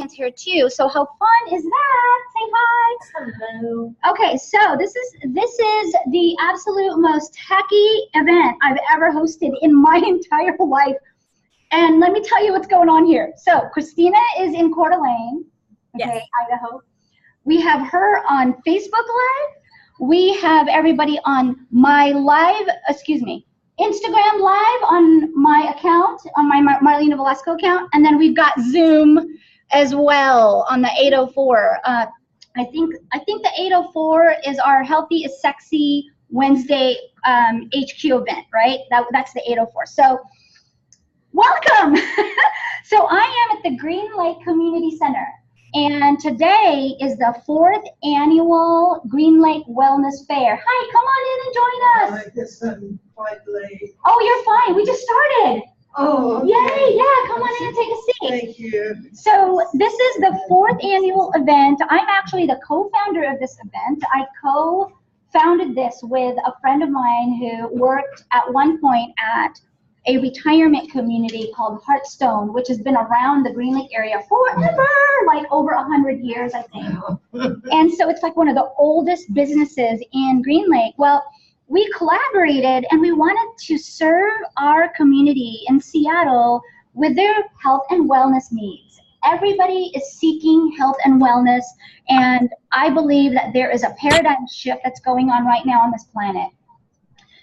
here too. So how fun is that? Say hi. Hello. Okay, so this is the absolute most techie event I've ever hosted in my entire life. And let me tell you what's going on here. So Christina is in Coeur d'Alene, okay, Yes. Idaho. We have her on Facebook Live. We have everybody on my live, Instagram Live on my account, on my Marlena Velasco account. And then we've got Zoom as well on the 804. I think the 804 is our Healthy is Sexy Wednesday HQ event, right? That's the 804. So welcome. So I am at the Green Lake Community Center, and today is the 4th annual Green Lake Wellness Fair. Hi, come on in and join us. I guess I'm quite late. Oh, you're fine. We just started. Oh, okay. Yay, yeah, come on in and take a seat. Thank you. So this is the 4th annual event. I'm actually the co-founder of this event. I co-founded this with a friend of mine who worked at one point at a retirement community called Hearthstone, which has been around the Green Lake area forever, like over 100 years, I think. And so it's like one of the oldest businesses in Green Lake. Well, we collaborated and we wanted to serve our community in Seattle with their health and wellness needs. Everybody is seeking health and wellness, and I believe that there is a paradigm shift that's going on right now on this planet.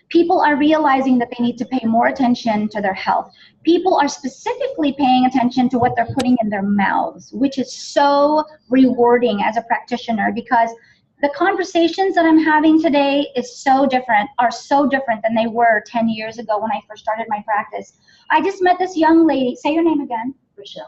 People are realizing that they need to pay more attention to their health. People are specifically paying attention to what they're putting in their mouths, which is so rewarding as a practitioner, because the conversations that I'm having today are so different than they were 10 years ago when I first started my practice. I just met this young lady, say your name again.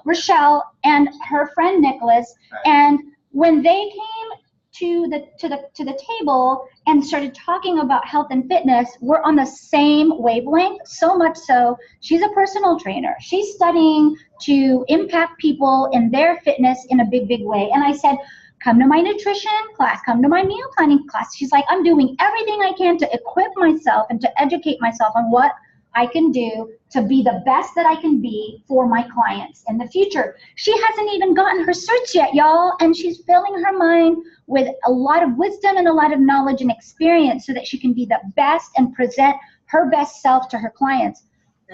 Rochelle, and her friend Nicholas, and when they came to the table and started talking about health and fitness, we're on the same wavelength, so much so she's a personal trainer. She's studying to impact people in their fitness in a big way. And I said, come to my nutrition class, come to my meal planning class. She's like, I'm doing everything I can to equip myself and to educate myself on what I can do to be the best that I can be for my clients in the future. She hasn't even gotten her certs yet, y'all, and she's filling her mind with a lot of wisdom and a lot of knowledge and experience so that she can be the best and present her best self to her clients.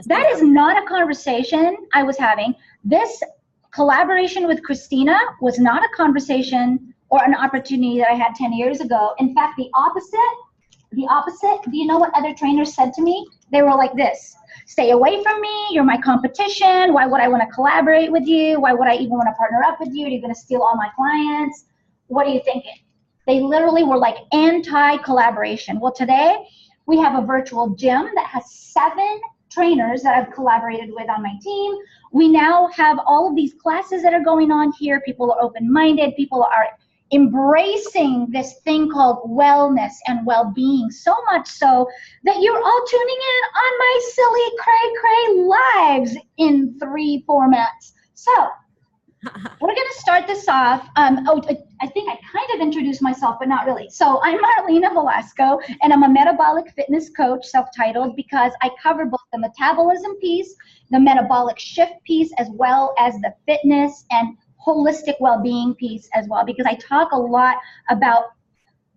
That is not a conversation I was having. This collaboration with Christina was not a conversation or an opportunity that I had 10 years ago. In fact, the opposite, do you know what other trainers said to me? They were like this: stay away from me, you're my competition, why would I want to collaborate with you? Why would I even want to partner up with you? Are you going to steal all my clients? What are you thinking? They literally were like anti-collaboration. Well, today we have a virtual gym that has 7 trainers that I've collaborated with on my team. We now have all of these classes that are going on here. People are open-minded. People are embracing this thing called wellness and well-being, so much so that you're all tuning in on my silly cray-cray lives in 3 formats. So we're going to start this off. I think I kind of introduced myself, but not really. So I'm Marlena Velasco, and I'm a metabolic fitness coach, self-titled, because I cover both the metabolism piece, the metabolic shift piece, as well as the fitness and holistic well-being piece as well, because I talk a lot about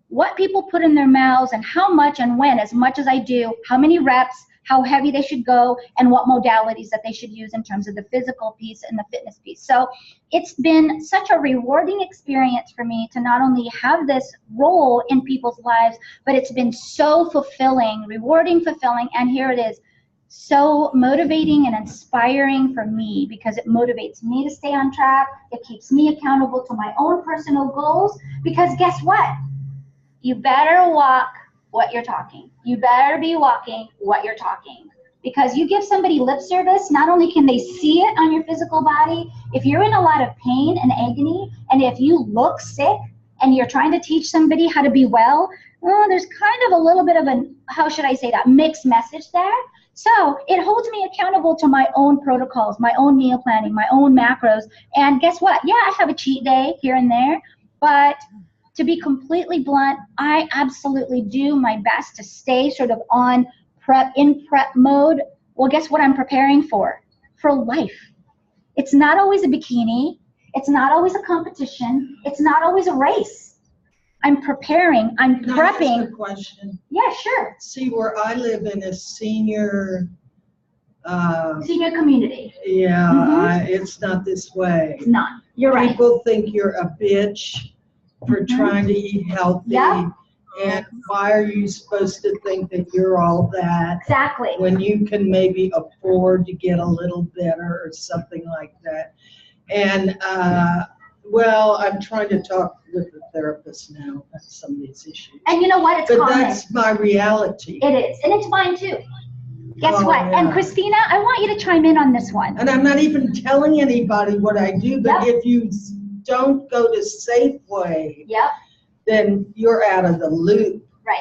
what people put in their mouths and how much and when, as much as I do, how many reps, how heavy they should go, and what modalities that they should use in terms of the physical piece and the fitness piece. So it's been such a rewarding experience for me to not only have this role in people's lives, but it's been so fulfilling, rewarding, fulfilling, and here it is, so motivating and inspiring for me, because it motivates me to stay on track. It keeps me accountable to my own personal goals, because guess what? You better walk what you're talking. You better be walking what you're talking, because you give somebody lip service, not only can they see it on your physical body, if you're in a lot of pain and agony, and if you look sick and you're trying to teach somebody how to be well, there's kind of a little bit of an, how should I say that, mixed message there. So it holds me accountable to my own protocols, my own meal planning, my own macros. And guess what? Yeah, I have a cheat day here and there, but to be completely blunt, I absolutely do my best to stay sort of on prep mode. Well, guess what I'm preparing for? For life. It's not always a bikini. It's not always a competition. It's not always a race. I'm preparing. I'm Can I ask prepping. a question? Yeah, sure. See, where I live in a senior, Senior community. yeah, Mhm. it's not this way. It's not. You're right. People think you're a bitch for Mhm. trying to eat healthy. Yep. And why are you supposed to think that you're all that Exactly. when you can maybe afford to get a little better or something like that? And, well, I'm trying to talk with the therapist now about some of these issues. And you know what? It's But common. that's my reality. It is. And it's mine too. Guess Oh, what? yeah. And Christina, I want you to chime in on this one. And I'm not even telling anybody what I do, but Yep. if you don't go to Safeway, Yep. then you're out of the loop. Right.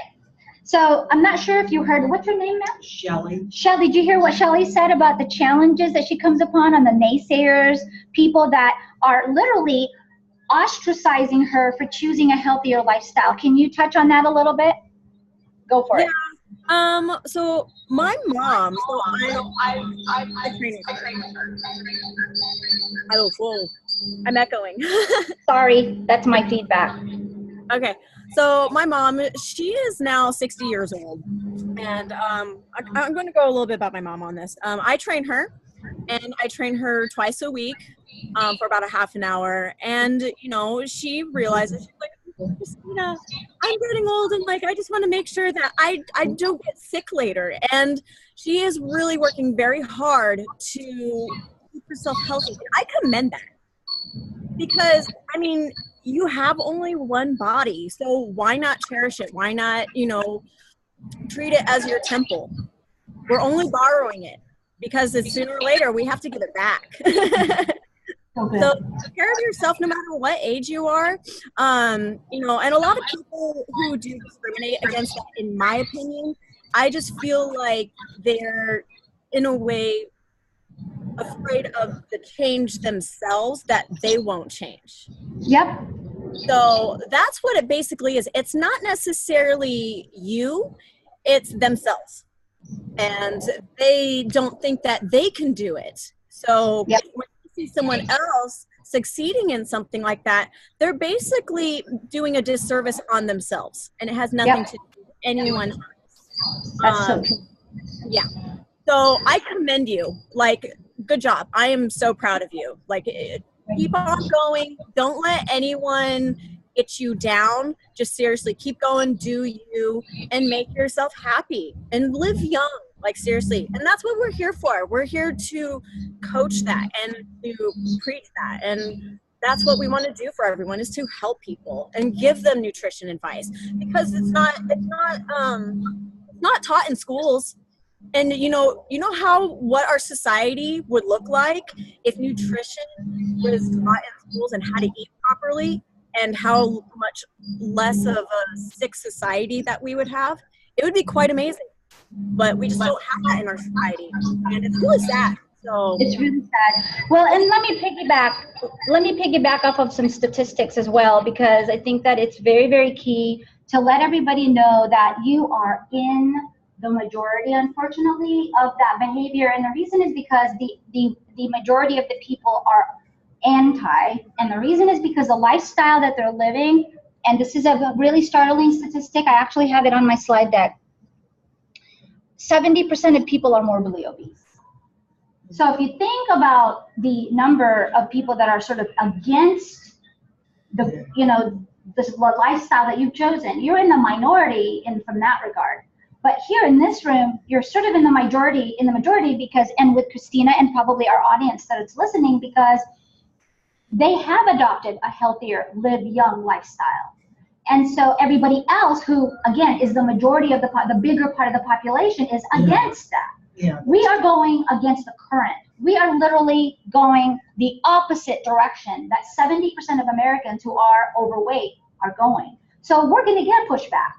So I'm not sure if you heard, what's her name now? Shelley. Shelly, did you hear what Shelly said about the challenges that she comes upon on the naysayers, people that are literally ostracizing her for choosing a healthier lifestyle? Can you touch on that a little bit? Go for it. So my mom, so I train her. Oh, whoa, I'm echoing. Sorry, that's my feedback. Okay, so my mom, she is now 60 years old, and I'm going to go a little bit about my mom on this. I train her, and I train her twice a week for about a half an hour, and you know, she realizes, she's like, Christina, I'm getting old, and like I just want to make sure that I don't get sick later, and she is really working very hard to keep herself healthy. And I commend that, because I mean, you have only one body, so why not cherish it? Why not, you know, treat it as your temple? We're only borrowing it because sooner or later we have to give it back. Okay. So take care of yourself no matter what age you are. You know, and a lot of people who do discriminate against that, in my opinion, I just feel like they're in a way afraid of the change themselves that they won't change. Yep. So that's what it basically is. It's not necessarily you, it's themselves. And they don't think that they can do it. So Yep. when you see someone else succeeding in something like that, they're basically doing a disservice on themselves. And it has nothing Yep. to do with anyone else. That's so true. Yeah. So I commend you. Like, good job. I am so proud of you. Like, keep on going. Don't let anyone get you down. Just seriously keep going, do you, and make yourself happy and live young. Like, seriously. And that's what we're here for. We're here to coach that and to preach that. And that's what we want to do for everyone, is to help people and give them nutrition advice, because it's not taught in schools. And you know what our society would look like if nutrition was taught in schools, and how to eat properly, and how much less of a sick society that we would have. It would be quite amazing. But we just don't have that in our society, and it's really sad. So It's really sad. Well, and let me piggyback off of some statistics as well, because I think that it's very, very key to let everybody know that you are in the majority, unfortunately, of that behavior. And the reason is because the majority of the people are anti, and the reason is because the lifestyle that they're living, and this is a really startling statistic, I actually have it on my slide deck, 70% of people are morbidly obese. So if you think about the number of people that are sort of against the, you know, this lifestyle that you've chosen, you're in the minority from that regard. But here in this room, you're sort of in the majority because, and with Christina and probably our audience that is listening, because they have adopted a healthier, live young lifestyle. And so everybody else who, again, is the majority of the bigger part of the population is against that. Yeah. We are going against the current. We are literally going the opposite direction that 70% of Americans who are overweight are going. So we're going to get pushback.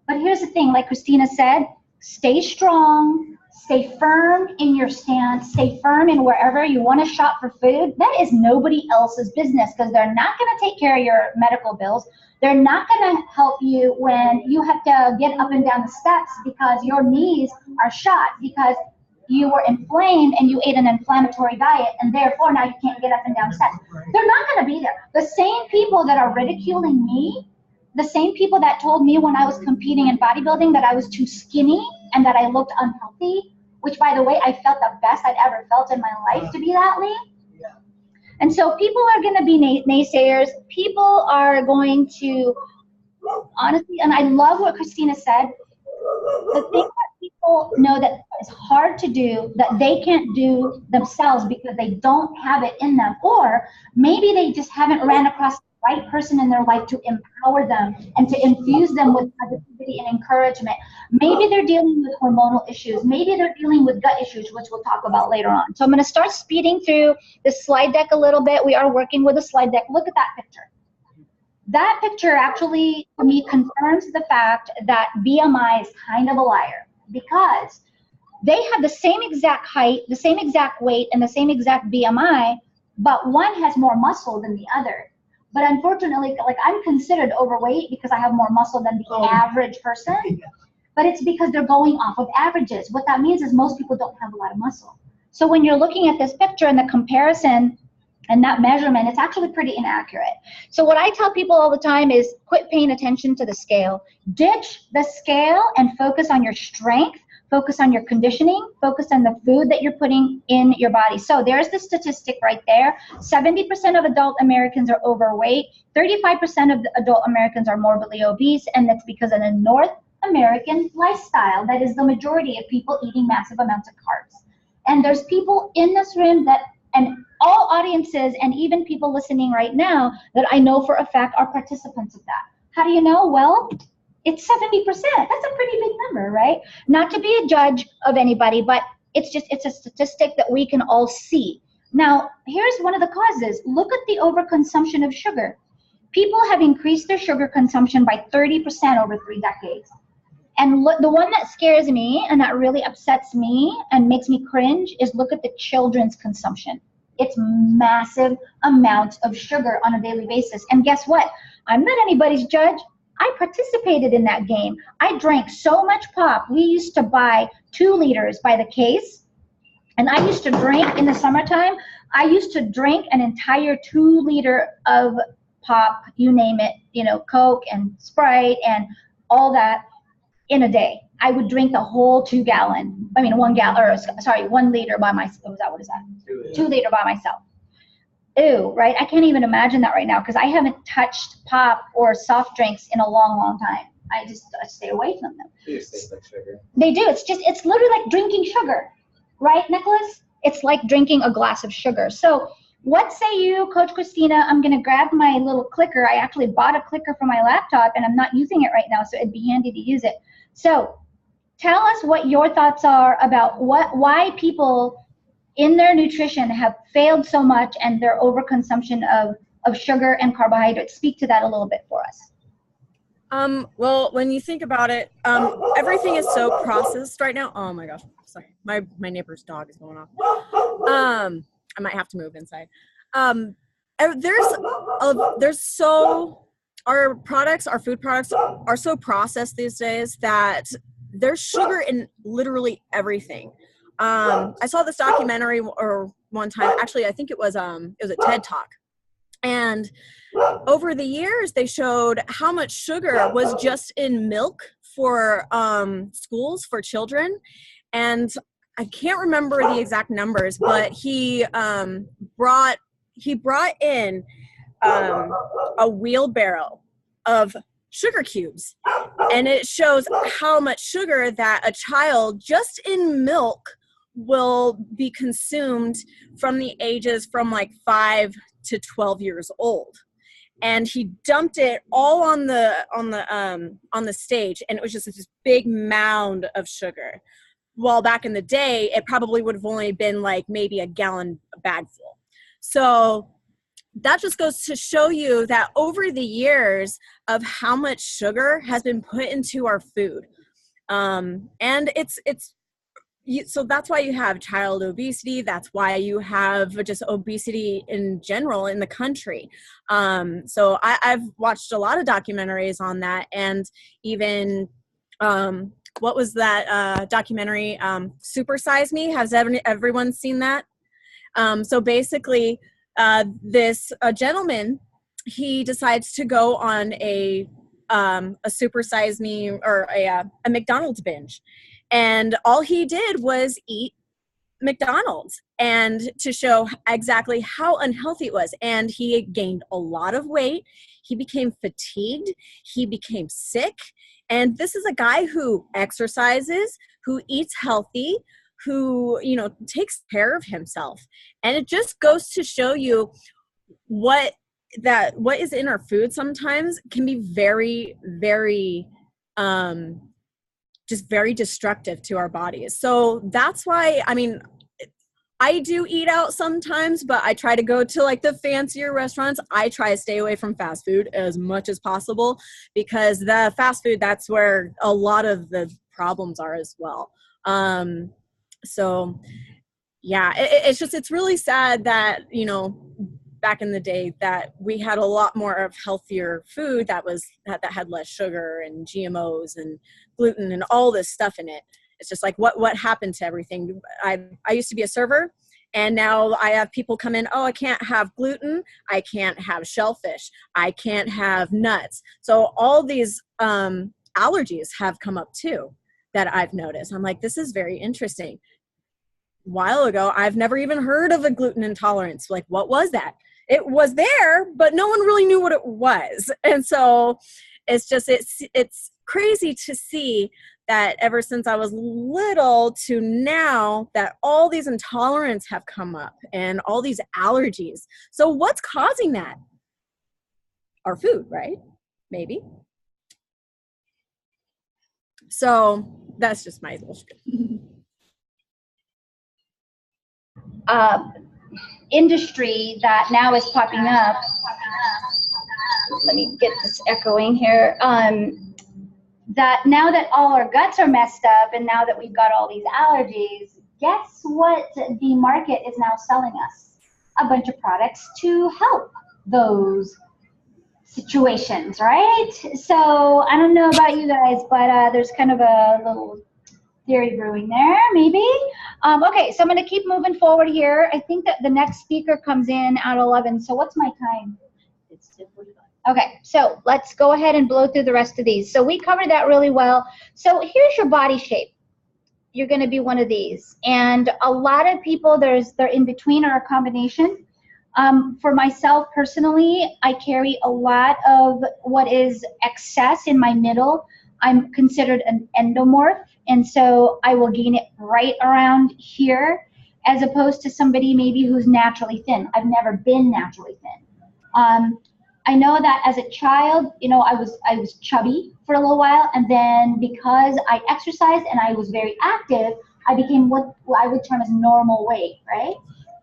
But here's the thing, like Christina said, stay strong, stay firm in your stance, stay firm in wherever you want to shop for food. That is nobody else's business, because they're not going to take care of your medical bills. They're not going to help you when you have to get up and down the steps because your knees are shot, because you were inflamed and you ate an inflammatory diet, and therefore now you can't get up and down steps. They're not going to be there. The same people that are ridiculing me, the same people that told me when I was competing in bodybuilding that I was too skinny and that I looked unhealthy, which, by the way, I felt the best I'd ever felt in my life to be that lean. And so people are going to be naysayers. People are going to, honestly, and I love what Christina said, the thing that people know that is hard to do, that they can't do themselves because they don't have it in them, or maybe they just haven't ran across the right person in their life to empower them and to infuse them with positivity and encouragement. Maybe they're dealing with hormonal issues. Maybe they're dealing with gut issues, which we'll talk about later on. So I'm going to start speeding through this slide deck a little bit. We are working with a slide deck. Look at that picture. That picture actually, for me, confirms the fact that BMI is kind of a liar, because they have the same exact height, the same exact weight, and the same exact BMI, but one has more muscle than the other. But unfortunately, like, I'm considered overweight because I have more muscle than the average person, but it's because they're going off of averages. What that means is most people don't have a lot of muscle. So when you're looking at this picture and the comparison and that measurement, it's actually pretty inaccurate. So what I tell people all the time is quit paying attention to the scale. Ditch the scale and focus on your strength, focus on your conditioning, focus on the food that you're putting in your body. So there's the statistic right there. 70% of adult Americans are overweight. 35% of the adult Americans are morbidly obese, and that's because of the North American lifestyle. That is the majority of people eating massive amounts of carbs. And there's people in this room that, and all audiences and even people listening right now, that I know for a fact are participants of that. How do you know? Well, it's 70%. That's a pretty big number, right? Not to be a judge of anybody, but it's a statistic that we can all see. Now, here's one of the causes. Look at the overconsumption of sugar. People have increased their sugar consumption by 30% over 3 decades. And the one that scares me and that really upsets me and makes me cringe is look at the children's consumption. It's massive amounts of sugar on a daily basis. And guess what? I'm not anybody's judge. I participated in that game. I drank so much pop. We used to buy 2 liters by the case. And I used to drink in the summertime. I used to drink an entire 2 liter of pop, you name it, Coke and Sprite and all that in a day. I would drink the whole 1 liter by myself. What is that? 2 liter by myself. Ew, right? I can't even imagine that right now because I haven't touched pop or soft drinks in a long, long time. I stay away from them. They taste like sugar. They do. It's literally like drinking sugar, right, Nicholas? It's like drinking a glass of sugar. So what say you, Coach Christina? I'm going to grab my little clicker. I actually bought a clicker for my laptop and I'm not using it right now, so it'd be handy to use it. So tell us what your thoughts are about why people in their nutrition have failed so much and their overconsumption of sugar and carbohydrates. Speak to that a little bit for us. Well, when you think about it, everything is so processed right now. Oh my gosh, sorry. My neighbor's dog is going off. I might have to move inside. Our food products are so processed these days that there's sugar in literally everything. I saw this documentary one time. Actually, I think it was a TED Talk. And over the years, they showed how much sugar was just in milk for schools for children. And I can't remember the exact numbers, but he brought in a wheelbarrow of sugar cubes, and it shows how much sugar that a child just in milk will be consumed from the ages from like 5 to 12 years old. And he dumped it all on the stage, and it was just this big mound of sugar. Well, back in the day, it probably would have only been like maybe a gallon bag full. So that just goes to show you that over the years of how much sugar has been put into our food. And so that's why you have child obesity. That's why you have just obesity in general in the country. So I've watched a lot of documentaries on that, and even what was that documentary? Super Size Me. Has everyone seen that? So basically, this gentleman, he decides to go on a Super Size Me or a McDonald's binge, and all he did was eat McDonald's, and to show exactly how unhealthy it was. And he gained a lot of weight. He became fatigued. He became sick. And this is a guy who exercises, who eats healthy, who, you know, takes care of himself. And it just goes to show you what is in our food sometimes can be very, very, just very destructive to our bodies. So that's why, I mean, I do eat out sometimes, but I try to go to like the fancier restaurants. I try to stay away from fast food as much as possible, because the fast food, that's where a lot of the problems are as well. So yeah, it's really sad that, you know, back in the day that we had a lot more of healthier food that had less sugar and GMOs and gluten and all this stuff in it. It's just like, what happened to everything? I used to be a server, and now I have people come in, oh, I can't have gluten, I can't have shellfish, I can't have nuts. So all these allergies have come up too that I've noticed. I'm like, this is very interesting. A while ago, I've never even heard of a gluten intolerance. Like, what was that? It was there, but no one really knew what it was. And so it's just, it's crazy to see that ever since I was little to now that all these intolerances have come up and all these allergies. So what's causing that? Our food, right? Maybe. So that's just my little spiel. Industry that now is popping up. Let me get this echoing here. That now that all our guts are messed up and now that we've got all these allergies, guess what the market is now selling us? A bunch of products to help those situations, right? So I don't know about you guys, but there's kind of a little theory brewing there, maybe. Okay, so I'm going to keep moving forward here. I think that the next speaker comes in at 11. So what's my time? It's 10:45. Okay, so let's go ahead and blow through the rest of these. So we covered that really well. So here's your body shape. You're going to be one of these. And a lot of people, they're in between or a combination. For myself personally, I carry a lot of what is excess in my middle. I'm considered an endomorph, and so I will gain it right around here, as opposed to somebody maybe who's naturally thin. I've never been naturally thin. I know that as a child, you know, I was chubby for a little while, and then because I exercised and I was very active, I became what I would term as normal weight, right?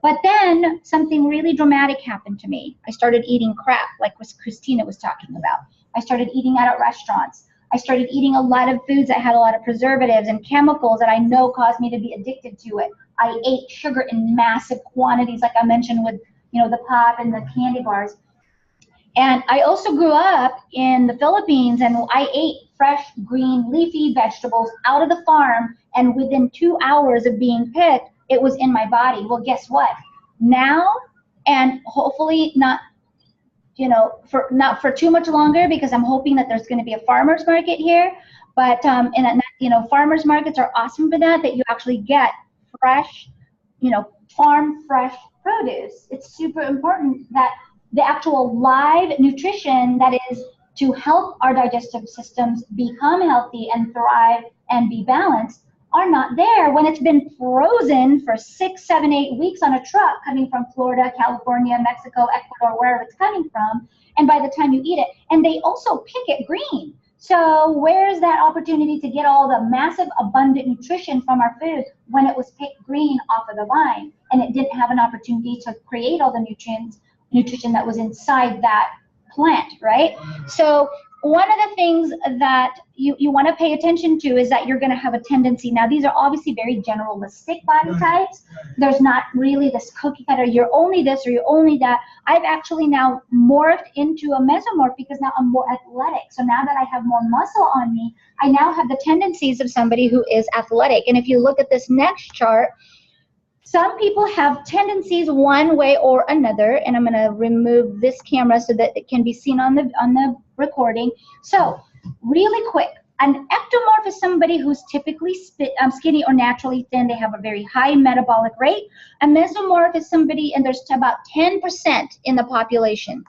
But then something really dramatic happened to me. I started eating crap, like what Christina was talking about. I started eating out at restaurants. I started eating a lot of foods that had a lot of preservatives and chemicals that I know caused me to be addicted to it. I ate sugar in massive quantities, like I mentioned with, you know, the pop and the candy bars. And I also grew up in the Philippines, and I ate fresh, green, leafy vegetables out of the farm, and within 2 hours of being picked, it was in my body. Well, guess what? Now, and hopefully not, you know, not for too much longer, because I'm hoping that there's going to be a farmer's market here. But you know, farmers markets are awesome for that you actually get fresh, you know, farm fresh produce. It's super important that the actual live nutrition that is to help our digestive systems become healthy and thrive and be balanced are not there when it's been frozen for 6, 7, 8 weeks on a truck coming from Florida, California, Mexico, Ecuador, wherever it's coming from. And by the time you eat it, and they also pick it green. So where's that opportunity to get all the massive abundant nutrition from our food when it was picked green off of the vine and it didn't have an opportunity to create all the nutrition that was inside that plant, right? So one of the things that you want to pay attention to is that you're going to have a tendency. Now, these are obviously very generalistic body types. There's not really this cookie cutter, you're only this or you're only that. I've actually now morphed into a mesomorph because now I'm more athletic. So now that I have more muscle on me, I now have the tendencies of somebody who is athletic. And if you look at this next chart, some people have tendencies one way or another, and I'm going to remove this camera so that it can be seen on the recording. So, really quick, an ectomorph is somebody who's typically skinny or naturally thin. They have a very high metabolic rate. A mesomorph is somebody, and there's about 10% in the population.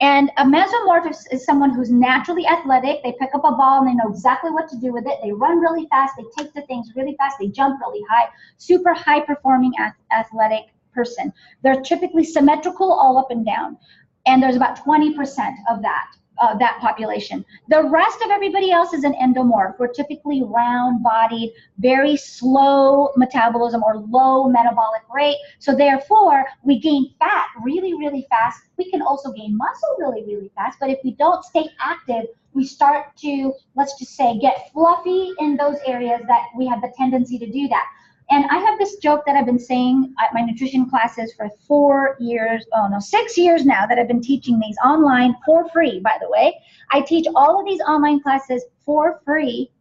And a mesomorph is someone who's naturally athletic. They pick up a ball and they know exactly what to do with it. They run really fast. They take the things really fast. They jump really high. Super high performing athletic person. They're typically symmetrical all up and down. And there's about 20% of that population. The rest of everybody else is an endomorph. We're typically round-bodied, very slow metabolism or low metabolic rate. So therefore, we gain fat really, really fast. We can also gain muscle really, really fast. But if we don't stay active, we start to, let's just say, get fluffy in those areas that we have the tendency to do that. And I have this joke that I've been saying at my nutrition classes for 6 years now that I've been teaching these online for free, by the way. I teach all of these online classes for free,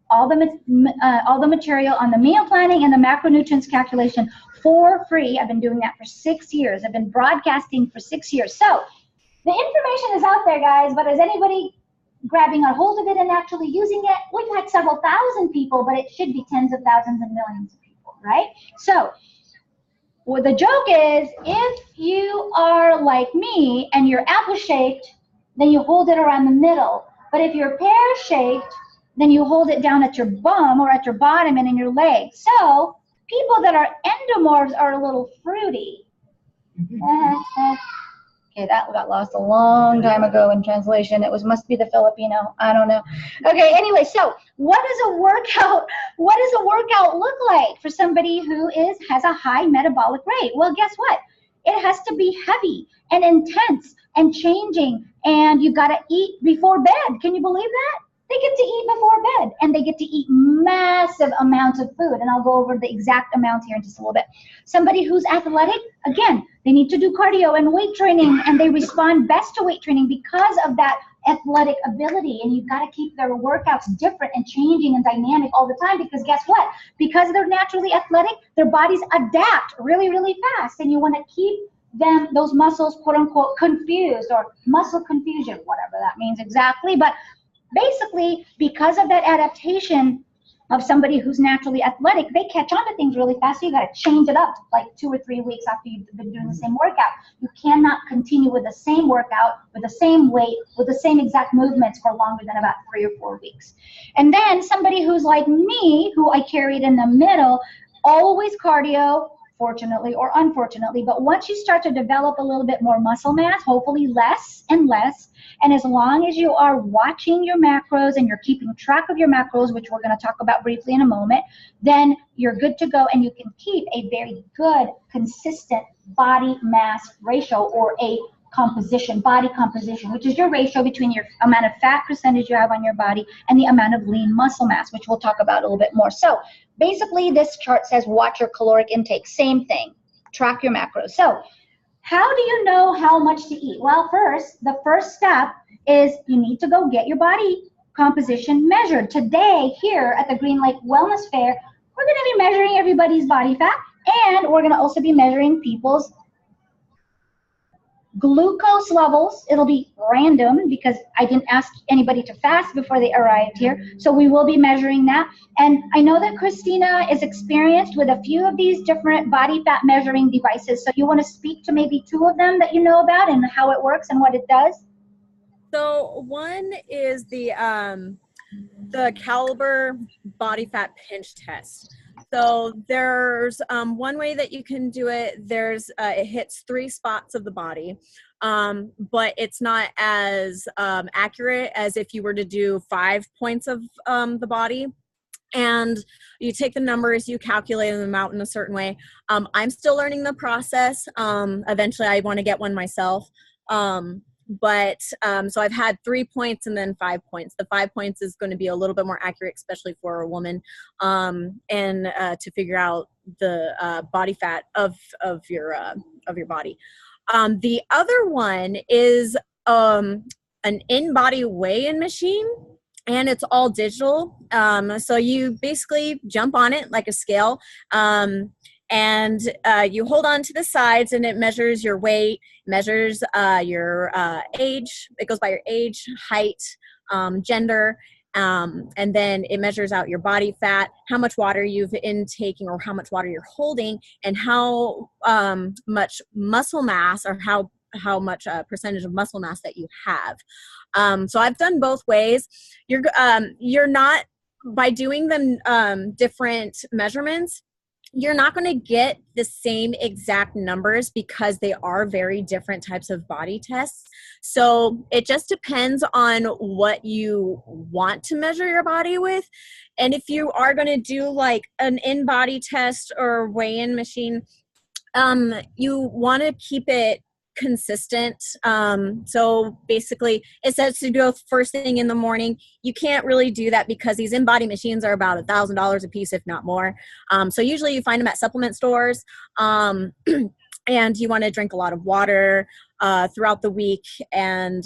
all the material on the meal planning and the macronutrients calculation for free. I've been doing that for 6 years. I've been broadcasting for 6 years. So the information is out there, guys, but is anybody grabbing a hold of it and actually using it? We've had several thousand people, but it should be tens of thousands and millions of people. Right? So, well, the joke is, if you are like me and you're apple-shaped, then you hold it around the middle. But if you're pear-shaped, then you hold it down at your bum or at your bottom and in your legs. So, people that are endomorphs are a little fruity. Okay, that got lost a long time ago in translation. It must be the Filipino. I don't know. Okay, anyway, so what does a workout look like for somebody who has a high metabolic rate? Well, guess what? It has to be heavy and intense and changing, and you got to eat before bed. Can you believe that? They get to eat before bed, and they get to eat massive amounts of food, and I'll go over the exact amount here in just a little bit. Somebody who's athletic, again, they need to do cardio and weight training, and they respond best to weight training because of that athletic ability, and you've got to keep their workouts different and changing and dynamic all the time, because guess what? Because they're naturally athletic, their bodies adapt really, really fast, and you want to keep those muscles, quote unquote, confused, or muscle confusion, whatever that means exactly. But basically, because of that adaptation of somebody who's naturally athletic, they catch on to things really fast. So you got to change it up like 2 or 3 weeks after you've been doing the same workout. You cannot continue with the same workout, with the same weight, with the same exact movements for longer than about 3 or 4 weeks. And then somebody who's like me, who I carried in the middle, always cardio, fortunately or unfortunately, but once you start to develop a little bit more muscle mass, hopefully less and less, and as long as you are watching your macros and you're keeping track of your macros, which we're going to talk about briefly in a moment, then you're good to go, and you can keep a very good, consistent body mass ratio, or a body composition, which is your ratio between your amount of fat percentage you have on your body and the amount of lean muscle mass, which we'll talk about a little bit more. So basically, this chart says watch your caloric intake. Same thing. Track your macros. So how do you know how much to eat? Well, the first step is you need to go get your body composition measured. Today, here at the Green Lake Wellness Fair, we're going to be measuring everybody's body fat, and we're going to also be measuring people's glucose levels. It'll be random because I didn't ask anybody to fast before they arrived here. So we will be measuring that. And I know that Christina is experienced with a few of these different body fat measuring devices. So you want to speak to maybe 2 of them that you know about and how it works and what it does? So one is the Caliber body fat pinch test. So there's one way that you can do it. It hits 3 spots of the body, but it's not as accurate as if you were to do 5 points of the body. And you take the numbers, you calculate them out in a certain way. I'm still learning the process. Eventually I want to get one myself. But so I've had 3 points and then 5 points. The 5 points is going to be a little bit more accurate, especially for a woman, and to figure out the body fat of your body. The other one is an in-body weigh-in machine, and it's all digital. So you basically jump on it like a scale, and you hold on to the sides, and it measures your weight, measures your age. It goes by your age, height, gender, and then it measures out your body fat, how much water you've intaking or how much water you're holding, and how much muscle mass or how much percentage of muscle mass that you have. So I've done both ways. You're not, by doing them different measurements, you're not going to get the same exact numbers because they are very different types of body tests. So it just depends on what you want to measure your body with. And if you are going to do like an in-body test or weigh-in machine, you want to keep it consistent. So basically it says to go first thing in the morning. You can't really do that because these in-body machines are about $1,000 a piece, if not more. So usually you find them at supplement stores, and you want to drink a lot of water throughout the week, and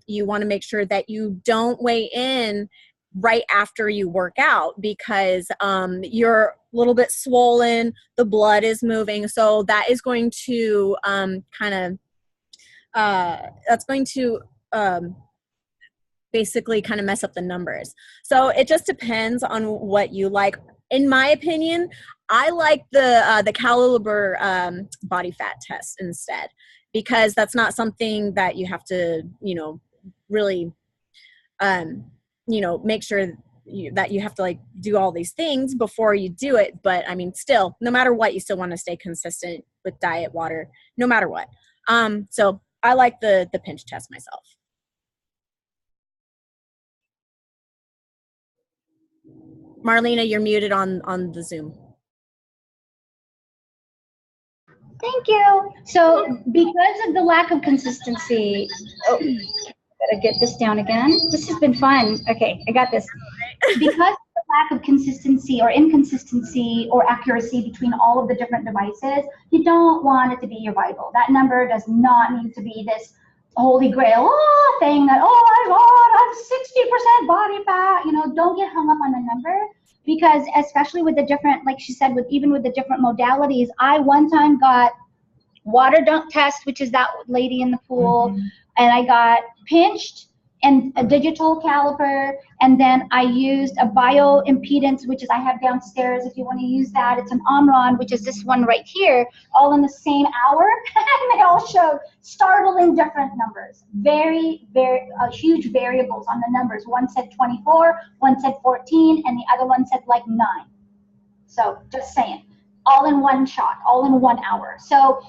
you want to make sure that you don't weigh in right after you work out, because you're a little bit swollen, the blood is moving, so that is going to basically kind of mess up the numbers. So it just depends on what you like. In my opinion, I like the caliber body fat test instead, because that's not something that you have to, really make sure that you have to like do all these things before you do it. But I mean, still, no matter what, you still want to stay consistent with diet, water, no matter what. So I like the pinch test myself. Marlena, you're muted on the Zoom. Thank you. So because of the lack of consistency, gotta get this down again. This has been fun. Okay, I got this. Because of the lack of consistency or inconsistency or accuracy between all of the different devices, you don't want it to be your Bible. That number does not need to be this holy grail thing that, oh my God, I'm 60% body fat. Don't get hung up on the number, because especially with the different, like she said, even with the different modalities, I one time got water dunk test, which is that lady in the pool, and I got pinched and a digital caliper, and then I used a bioimpedance, which is I have downstairs if you want to use that. It's an Omron, which is this one right here, all in the same hour, and they all showed startling different numbers. Very, very huge variables on the numbers. One said 24, one said 14, and the other one said like 9. So just saying, all in one shot, all in 1 hour. So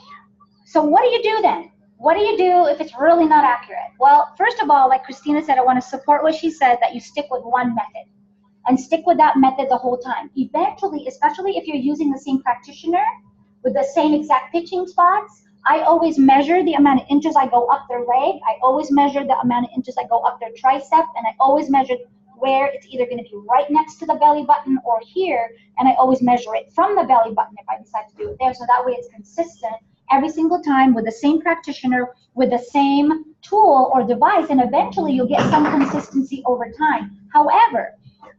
what do you do then? What do you do if it's really not accurate? Well, first of all, like Christina said, I want to support what she said, that you stick with one method and stick with that method the whole time. Eventually, especially if you're using the same practitioner with the same exact pitching spots, I always measure the amount of inches I go up their leg. I always measure the amount of inches I go up their tricep, and I always measure where it's either going to be right next to the belly button or here, and I always measure it from the belly button if I decide to do it there, so that way it's consistent every single time with the same practitioner, with the same tool or device, and eventually you'll get some consistency over time. However,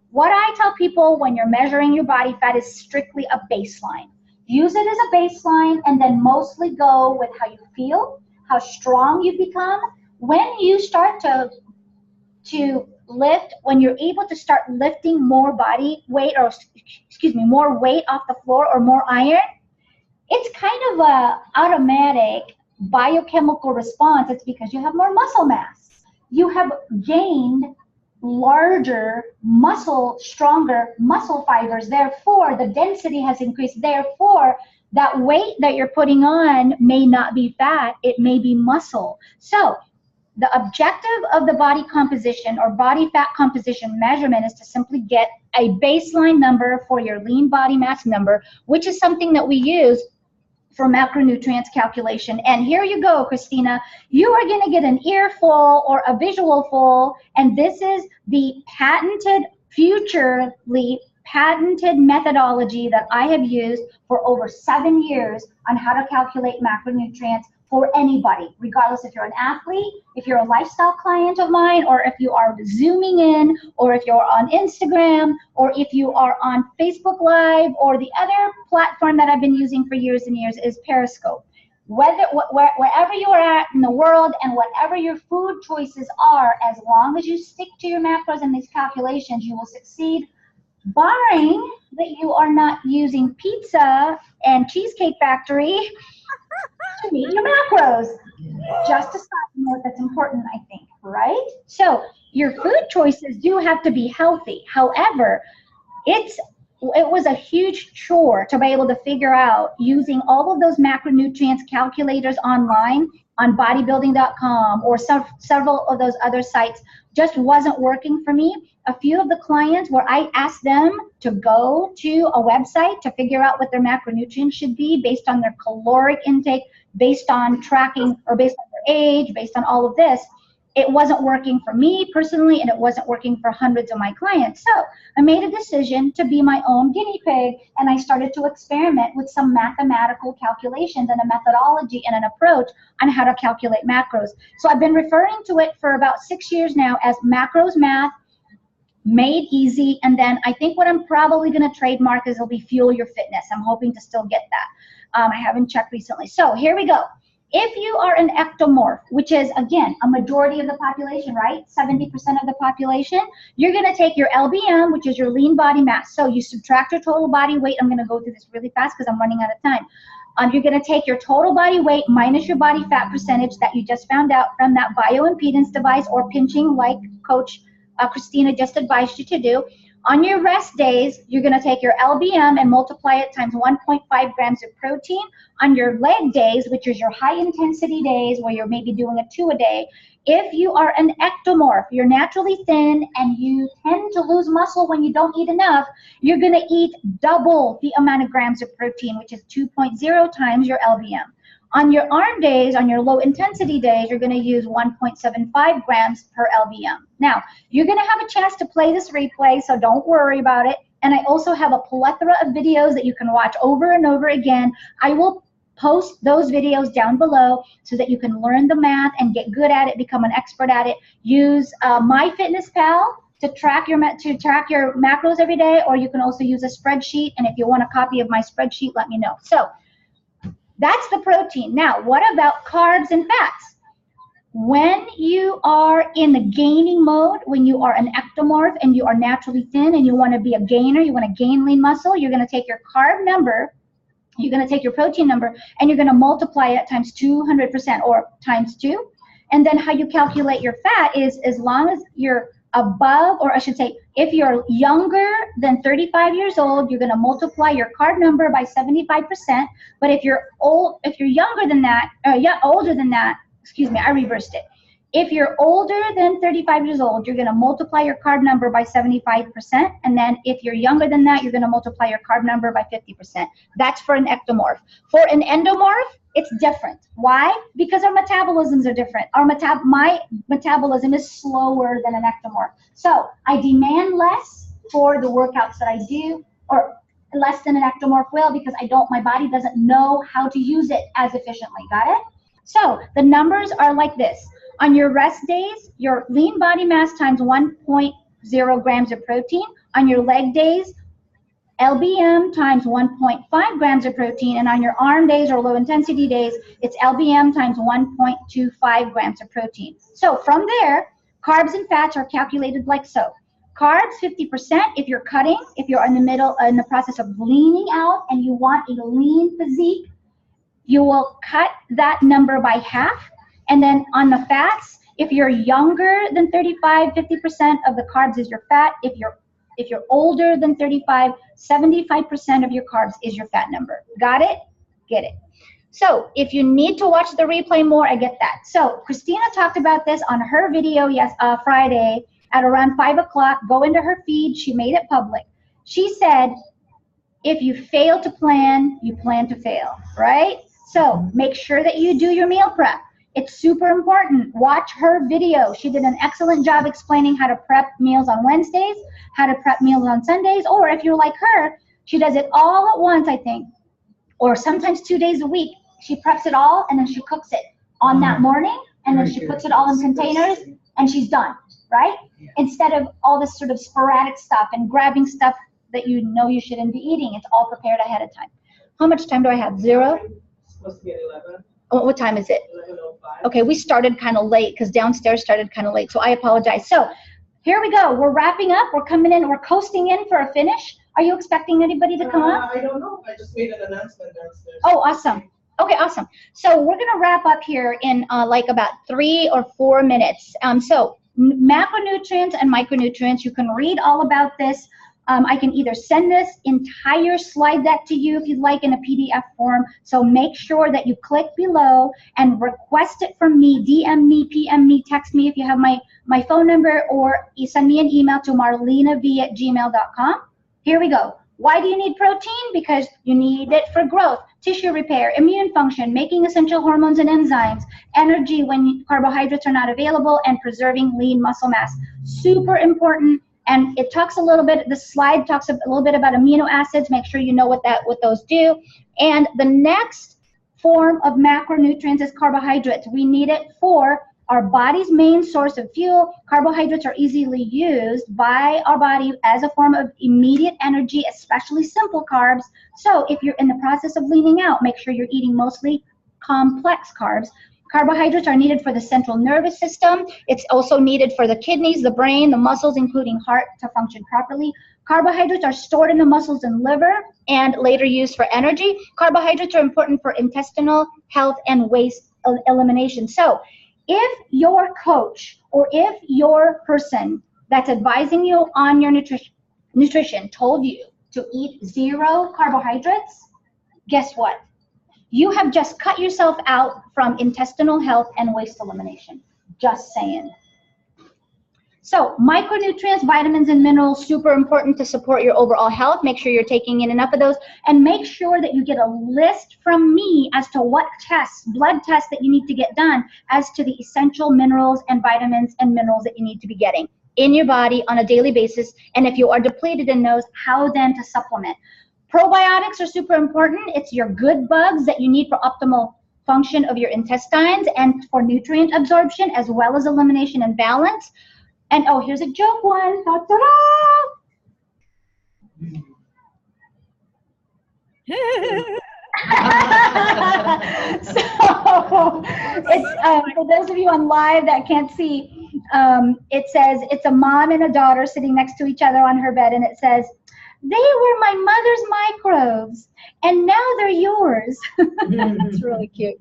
what I tell people when you're measuring your body fat is strictly a baseline. Use it as a baseline, and then mostly go with how you feel, how strong you become. When you start to lift, when you're able to start lifting more body weight, or more weight off the floor or more iron, it's kind of a automatic biochemical response. It's because you have more muscle mass. You have gained larger muscle, stronger muscle fibers. Therefore, the density has increased. Therefore, that weight that you're putting on may not be fat. It may be muscle. So the objective of the body composition or body fat composition measurement is to simply get a baseline number for your lean body mass number, which is something that we use for macronutrients calculation. And here you go, Christina. You are going to get an earful or a visual full, and this is the patented, futurely patented methodology that I have used for over 7 years on how to calculate macronutrients for anybody, regardless if you're an athlete, if you're a lifestyle client of mine, or if you are Zooming in, or if you're on Instagram, or if you are on Facebook Live, or the other platform that I've been using for years and years is Periscope. Wherever you are at in the world and whatever your food choices are, as long as you stick to your macros and these calculations, you will succeed, barring that you are not using pizza and Cheesecake Factory to meet your macros. Just a side note that's important, I think, right? So your food choices do have to be healthy. However, it was a huge chore to be able to figure out using all of those macronutrients calculators online on bodybuilding.com or several of those other sites. Just wasn't working for me. A few of the clients where I asked them to go to a website to figure out what their macronutrients should be based on their caloric intake, based on tracking, or based on their age, based on all of this, it wasn't working for me personally, and it wasn't working for hundreds of my clients. So I made a decision to be my own guinea pig, and I started to experiment with some mathematical calculations and a methodology and an approach on how to calculate macros. So I've been referring to it for about 6 years now as Macros Math Made Easy, and then I think what I'm probably going to trademark is it'll be Fuel Your Fitness. I'm hoping to still get that. I haven't checked recently. So here we go. If you are an ectomorph, which is, again, a majority of the population, right? 70% of the population, you're going to take your LBM, which is your lean body mass. So you subtract your total body weight. I'm going to go through this really fast because I'm running out of time. You're going to take your total body weight minus your body fat percentage that you just found out from that bioimpedance device or pinching like Coach Christina just advised you to do. On your rest days, you're going to take your LBM and multiply it times 1.5 grams of protein. On your leg days, which is your high intensity days where you're maybe doing a 2 a day, if you are an ectomorph, you're naturally thin and you tend to lose muscle when you don't eat enough, you're going to eat double the amount of grams of protein, which is 2.0 times your LBM. On your arm days, on your low intensity days, you're going to use 1.75 grams per LBM. Now, you're going to have a chance to play this replay, so don't worry about it. And I also have a plethora of videos that you can watch over and over again. I will post those videos down below so that you can learn the math and get good at it, become an expert at it. Use MyFitnessPal to track your macros every day, or you can also use a spreadsheet. And if you want a copy of my spreadsheet, let me know. So that's the protein. Now, what about carbs and fats? When you are in the gaining mode, when you are an ectomorph and you are naturally thin and you want to be a gainer, you want to gain lean muscle, you're going to take your carb number, you're going to take your protein number, and you're going to multiply it times 200% or times 2. And then how you calculate your fat is as long as you're above, or I should say, if you're younger than 35 years old, you're going to multiply your carb number by 75%. But if you're younger than that, older than that, excuse me, I reversed it. If you're older than 35 years old, you're going to multiply your carb number by 75%. And then if you're younger than that, you're going to multiply your carb number by 50%. That's for an ectomorph. For an endomorph, it's different. Why? Because our metabolisms are different. My metabolism is slower than an ectomorph. So I demand less for the workouts that I do, or less than an ectomorph will, because my body doesn't know how to use it as efficiently. Got it? So the numbers are like this. On your rest days, your lean body mass times 1.0 grams of protein. On your leg days, LBM times 1.5 grams of protein. And on your arm days or low intensity days, it's LBM times 1.25 grams of protein. So from there, carbs and fats are calculated like so. Carbs, 50% if you're cutting, if you're in the process of leaning out and you want a lean physique, you will cut that number by half. And then on the fats, if you're younger than 35, 50% of the carbs is your fat. If you're older than 35, 75% of your carbs is your fat number. Got it? Get it. So if you need to watch the replay more, I get that. So Christina talked about this on her video Friday at around 5 o'clock. Go into her feed. She made it public. She said, if you fail to plan, you plan to fail, right? So make sure that you do your meal prep. It's super important. Watch her video. She did an excellent job explaining how to prep meals on Wednesdays, how to prep meals on Sundays, or if you're like her, she does it all at once, I think, or sometimes 2 days a week. She preps it all and then she cooks it on that morning, and then she puts it all in containers and she's done, right? Yeah. Instead of all this sort of sporadic stuff and grabbing stuff that you know you shouldn't be eating. It's all prepared ahead of time. How much time do I have? 0? It's supposed to be at 11. Oh, what time is it? 11:05. Okay, we started kind of late because downstairs started kind of late, so I apologize. So here we go. We're wrapping up. We're coming in. We're coasting in for a finish. Are you expecting anybody to come up? I don't know. I just made an announcement downstairs. Oh, awesome. Okay, awesome. So we're going to wrap up here in like about 3 or 4 minutes. So macronutrients and micronutrients, you can read all about this. I can either send this entire slide deck to you if you'd like in a PDF form. So make sure that you click below and request it from me. DM me, PM me, text me if you have my phone number, or you send me an email to marlenav@gmail.com. Here we go. Why do you need protein? Because you need it for growth, tissue repair, immune function, making essential hormones and enzymes, energy when carbohydrates are not available, and preserving lean muscle mass. Super important. And it talks a little bit, the slide talks a little bit about amino acids. Make sure you know what those do. And the next form of macronutrients is carbohydrates. We need it for our body's main source of fuel. Carbohydrates are easily used by our body as a form of immediate energy, especially simple carbs. So if you're in the process of leaning out, make sure you're eating mostly complex carbs. Carbohydrates are needed for the central nervous system. It's also needed for the kidneys, the brain, the muscles, including heart, to function properly. Carbohydrates are stored in the muscles and liver and later used for energy. Carbohydrates are important for intestinal health and waste elimination. So if your coach or if your person that's advising you on your nutrition told you to eat 0 carbohydrates, guess what? You have just cut yourself out from intestinal health and waste elimination. Just saying. So micronutrients, vitamins, and minerals, super important to support your overall health. Make sure you're taking in enough of those, and make sure that you get a list from me as to what tests, blood tests that you need to get done as to the essential minerals and vitamins and minerals that you need to be getting in your body on a daily basis. And if you are depleted in those, how then to supplement. Probiotics are super important. It's your good bugs that you need for optimal function of your intestines and for nutrient absorption as well as elimination and balance. And oh, here's a joke one. Ta-da! So it's for those of you on live that can't see, it says it's a mom and a daughter sitting next to each other on her bed, and it says, "They were my mother's microbes, and now they're yours." That's really cute.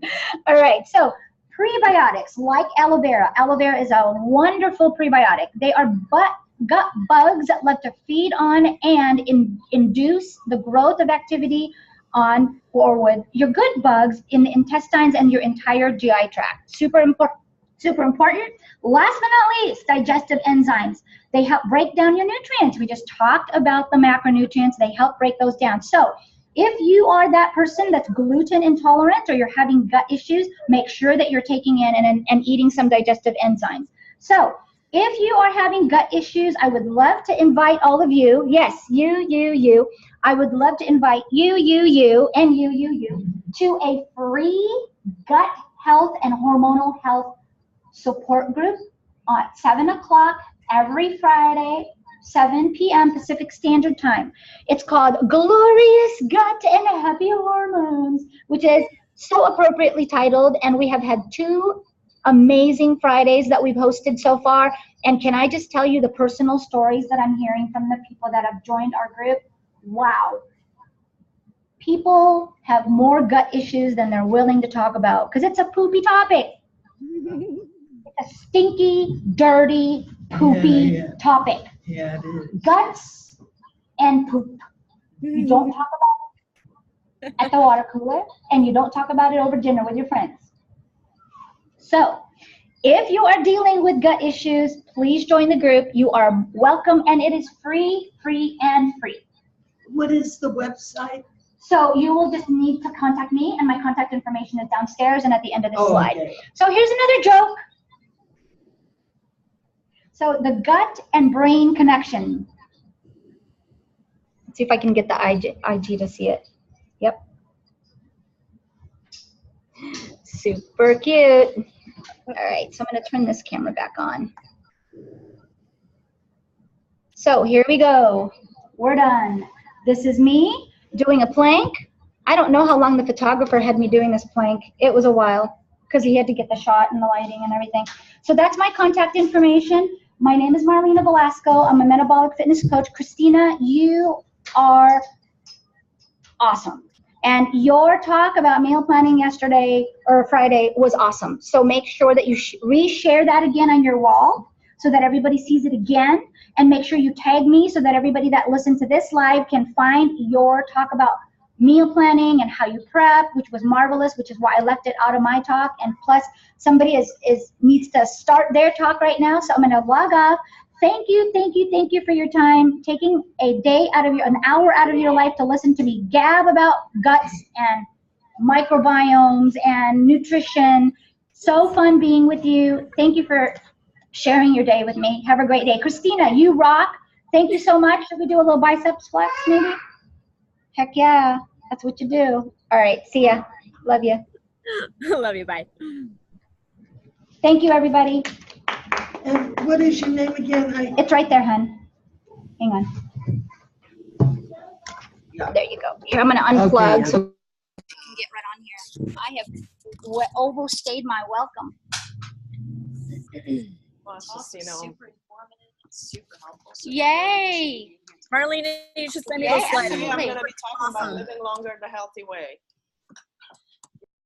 All right, so prebiotics, like aloe vera. Aloe vera is a wonderful prebiotic. They are gut bugs that love to feed on and induce the growth of activity on or with your good bugs in the intestines and your entire GI tract. Super important. Super important. Last but not least, digestive enzymes. They help break down your nutrients. We just talked about the macronutrients. They help break those down. So if you are that person that's gluten intolerant or you're having gut issues, make sure that you're taking in and eating some digestive enzymes. So if you are having gut issues, I would love to invite all of you. Yes, you. I would love to invite you, and you to a free gut health and hormonal health support group at 7 o'clock every Friday, 7 p.m. Pacific Standard Time. It's called Glorious Gut and Happy Hormones, which is so appropriately titled, and we have had 2 amazing Fridays that we've hosted so far. And can I just tell you the personal stories that I'm hearing from the people that have joined our group? Wow. People have more gut issues than they're willing to talk about because it's a poopy topic. It's a stinky, dirty, poopy topic. Yeah, it is. Guts and poop. You don't talk about it at the water cooler, and you don't talk about it over dinner with your friends. So if you are dealing with gut issues, please join the group. You are welcome, and it is free. What is the website? So you will just need to contact me, and my contact information is downstairs and at the end of the Oh, slide. okay. So here's another joke. So the gut and brain connection. Let's see if I can get the IG to see it. Yep. Super cute. All right, so I'm going to turn this camera back on. So here we go. We're done. This is me doing a plank. I don't know how long the photographer had me doing this plank. It was a while because he had to get the shot and the lighting and everything. So that's my contact information. My name is Marlena Velasco. I'm a metabolic fitness coach. Christina, you are awesome. And your talk about meal planning yesterday or Friday was awesome. So make sure that you reshare that again on your wall so that everybody sees it again. And make sure you tag me so that everybody that listened to this live can find your talk about meal planning and how you prep, which was marvelous, which is why I left it out of my talk. And plus, somebody needs to start their talk right now. So I'm going to log off. Thank you for your time, taking an hour out of your life to listen to me gab about guts and microbiomes and nutrition. So fun being with you. Thank you for sharing your day with me. Have a great day. Christina, you rock. Thank you so much. Should we do a little biceps flex maybe? Heck yeah, that's what you do. All right, see ya. Love you. Love you, bye. Thank you, everybody. And what is your name again? It's right there, hon. Hang on. Yeah. There you go. Here, I'm going to unplug Okay. so I can get right on here. I have overstayed my welcome. Well, it's just, you know, Super informative, super helpful. Yay! Marlene, you should send me Yeah, those slides. I'm absolutely. going to be talking about Awesome. living longer the healthy way.